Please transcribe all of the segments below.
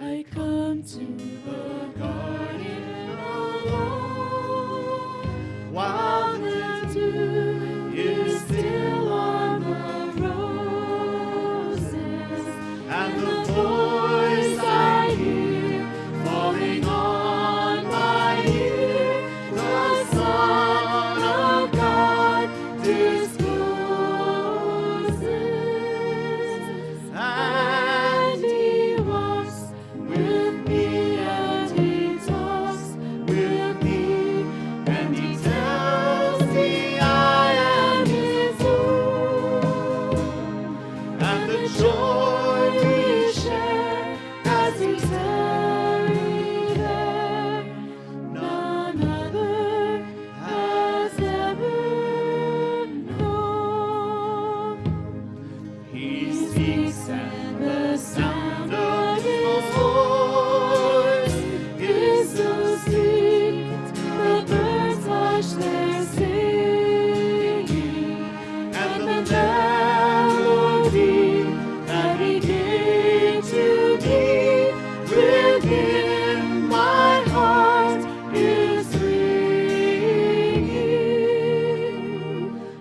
I come to the garden alone, while the dew is still on the roses, and the voice I hear falling on my ear, the Son of God discloses, and He walks with me, and He talks with me, and He tells me I am His own, and the joy we share as we tarry there, none other has ever known. He speaks, and the sound of His voice is so sweet, the birds hush their singing, and the melody that He gave to me within my heart is ringing.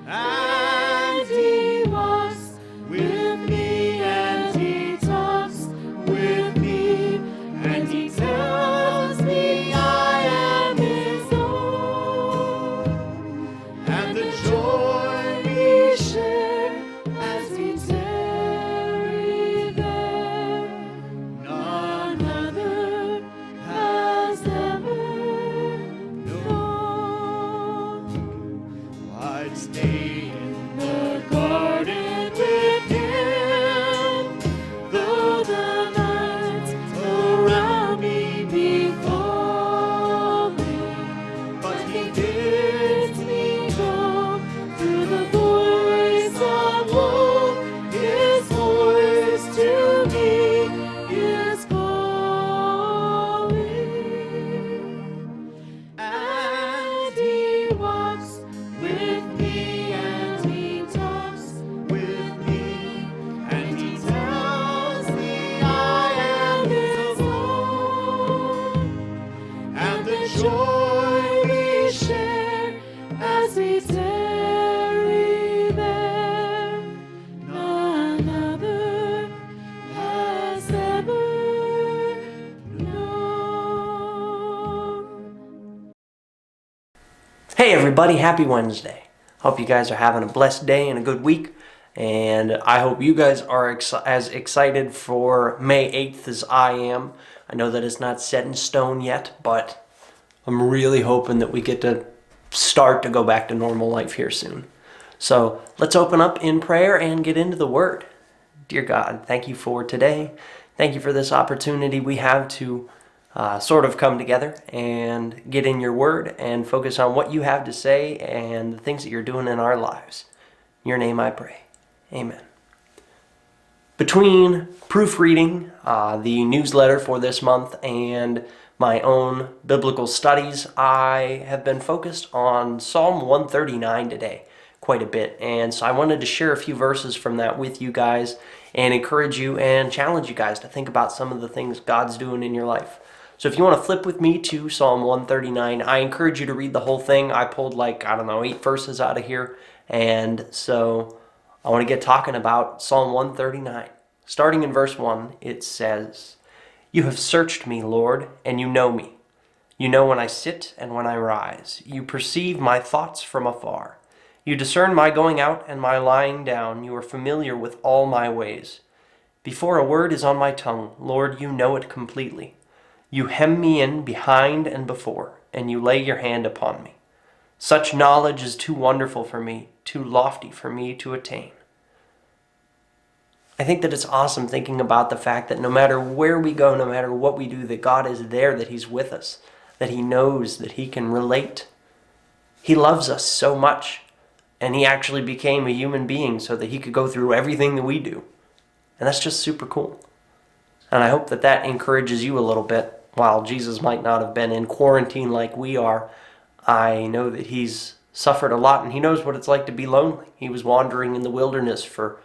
And He walks with me, and He talks with me, and He tells me I am His own, and the joy we share as we tarry there, none other has ever known. I'd stay in the garden with Him, though the night around me be falling, but He bids me go through the voice of woe. His voice to me is calling, and He walks with me, and He talks with me, and He tells me I am His own, and the joy we share as we tarry there, none other has ever known. Hey everybody, happy Wednesday. Hope you guys are having a blessed day and a good week. And I hope you guys are as excited for May 8th as I am. I know that it's not set in stone yet, but I'm really hoping that we get to start to go back to normal life here soon. So let's open up in prayer and get into the Word. Dear God, thank you for today. Thank you for this opportunity we have to sort of come together and get in your Word and focus on what you have to say and the things that you're doing in our lives. In your name I pray. Amen. Between proofreading the newsletter for this month and my own biblical studies, I have been focused on Psalm 139 today quite a bit. And so I wanted to share a few verses from that with you guys and encourage you and challenge you guys to think about some of the things God's doing in your life. So if you want to flip with me to Psalm 139, I encourage you to read the whole thing. I pulled 8 verses out of here. And so I want to get talking about Psalm 139. Starting in verse 1, it says, "You have searched me, Lord, and you know me. You know when I sit and when I rise. You perceive my thoughts from afar. You discern my going out and my lying down. You are familiar with all my ways. Before a word is on my tongue, Lord, you know it completely. You hem me in behind and before, and you lay your hand upon me. Such knowledge is too wonderful for me, too lofty for me to attain." I think that it's awesome thinking about the fact that no matter where we go, no matter what we do, that God is there, that He's with us, that He knows, that He can relate. He loves us so much, and He actually became a human being so that He could go through everything that we do. And that's just super cool. And I hope that that encourages you a little bit. While Jesus might not have been in quarantine like we are, I know that He's suffered a lot, and He knows what it's like to be lonely. He was wandering in the wilderness for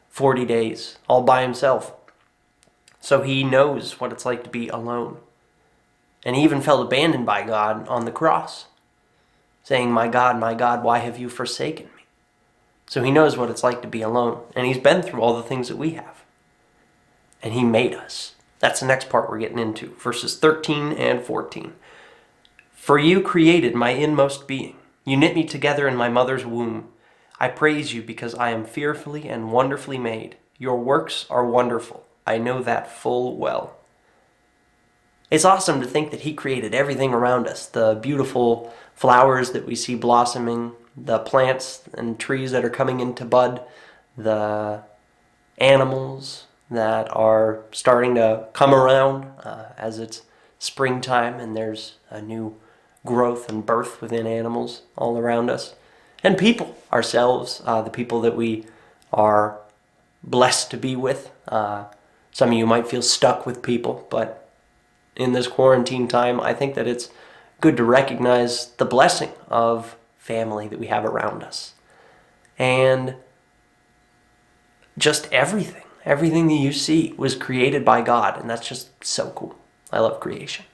40 days, all by Himself. So he knows what it's like to be alone. And he even felt abandoned by God on the cross, saying, my God, why have you forsaken me?" So he knows what it's like to be alone. And he's been through all the things that we have. And he made us. That's the next part we're getting into, verses 13 and 14. "For you created my inmost being. You knit me together in my mother's womb. I praise you because I am fearfully and wonderfully made. Your works are wonderful. I know that full well." It's awesome to think that he created everything around us, the beautiful flowers that we see blossoming, the plants and trees that are coming into bud, the animals that are starting to come around as it's springtime and there's a new growth and birth within animals all around us. And people, ourselves, the people that we are blessed to be with. Some of you might feel stuck with people, but in this quarantine time, I think that it's good to recognize the blessing of family that we have around us. And just everything that you see was created by God, and that's just so cool. I love creation.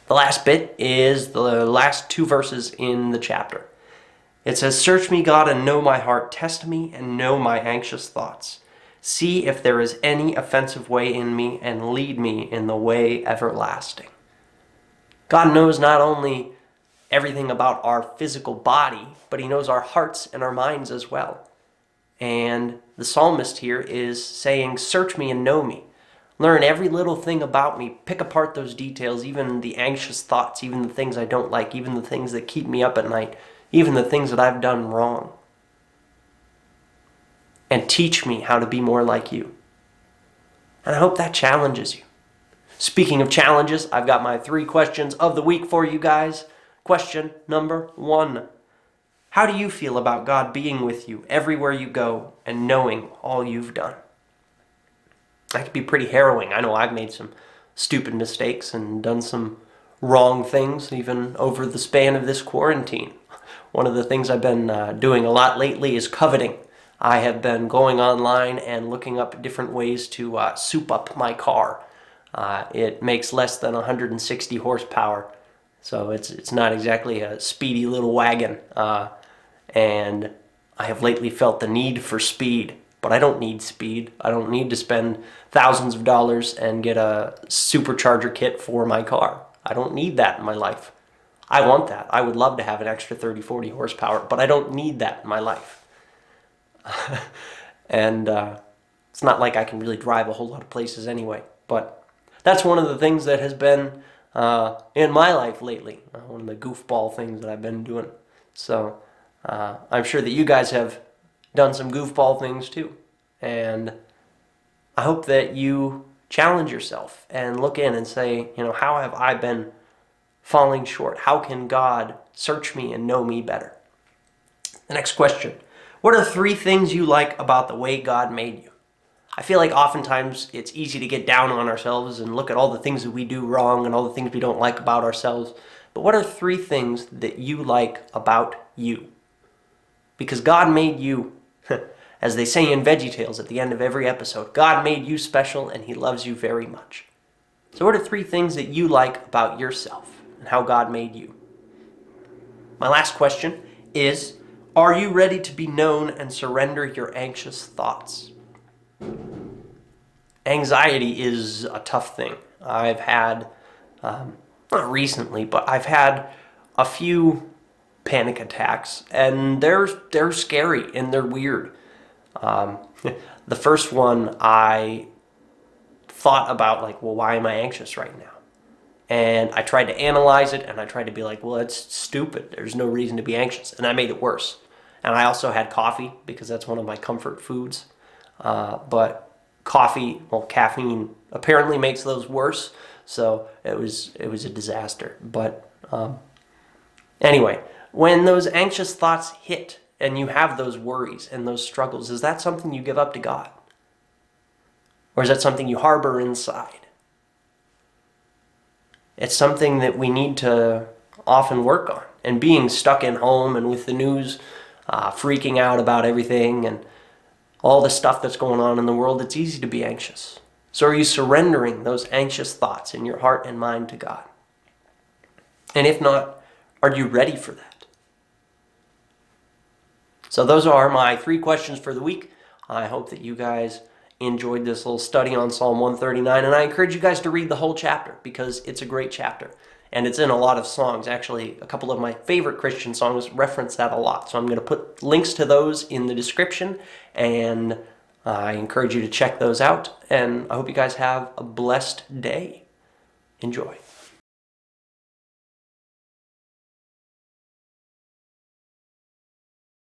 The last bit is the last 2 verses in the chapter. It says, "Search me, God, and know my heart. Test me and know my anxious thoughts. See if there is any offensive way in me, and lead me in the way everlasting." God knows not only everything about our physical body, but he knows our hearts and our minds as well. And the psalmist here is saying, search me and know me. Learn every little thing about me. Pick apart those details, even the anxious thoughts, even the things I don't like, even the things that keep me up at night, even the things that I've done wrong. And teach me how to be more like you. And I hope that challenges you. Speaking of challenges, I've got my 3 questions of the week for you guys. Question number 1. How do you feel about God being with you everywhere you go and knowing all you've done? That could be pretty harrowing. I know I've made some stupid mistakes and done some wrong things even over the span of this quarantine. One of the things I've been doing a lot lately is coveting. I have been going online and looking up different ways to soup up my car. It makes less than 160 horsepower, so it's not exactly a speedy little wagon. And I have lately felt the need for speed, but I don't need speed. I don't need to spend thousands of dollars and get a supercharger kit for my car. I don't need that in my life. I want that. I would love to have an extra 30, 40 horsepower, but I don't need that in my life. And it's not like I can really drive a whole lot of places anyway, but that's one of the things that has been in my life lately, one of the goofball things that I've been doing. So I'm sure that you guys have done some goofball things too. And I hope that you challenge yourself and look in and say, how have I been falling short? How can God search me and know me better? The next question. What are 3 things you like about the way God made you? I feel like oftentimes it's easy to get down on ourselves and look at all the things that we do wrong and all the things we don't like about ourselves. But what are 3 things that you like about you? Because God made you, as they say in VeggieTales at the end of every episode, God made you special and he loves you very much. So what are 3 things that you like about yourself and how God made you? My last question is, are you ready to be known and surrender your anxious thoughts? Anxiety is a tough thing. I've had, not recently, but I've had a few panic attacks, and they're scary and they're weird. The first one, I thought about why am I anxious right now? And I tried to analyze it, and I tried to be like, well, it's stupid. There's no reason to be anxious. And I made it worse. And I also had coffee, because that's one of my comfort foods. But caffeine apparently makes those worse. So it was a disaster. But anyway, when those anxious thoughts hit, and you have those worries and those struggles, is that something you give up to God? Or is that something you harbor inside? It's something that we need to often work on. And being stuck in home and with the news freaking out about everything and all the stuff that's going on in the world, it's easy to be anxious. So are you surrendering those anxious thoughts in your heart and mind to God? And if not, are you ready for that? So those are my 3 questions for the week. I hope that you guys enjoyed this little study on Psalm 139, and I encourage you guys to read the whole chapter because it's a great chapter. And it's in a lot of songs. Actually, a couple of my favorite Christian songs reference that a lot. So I'm going to put links to those in the description, and I encourage you to check those out. And I hope you guys have a blessed day. Enjoy.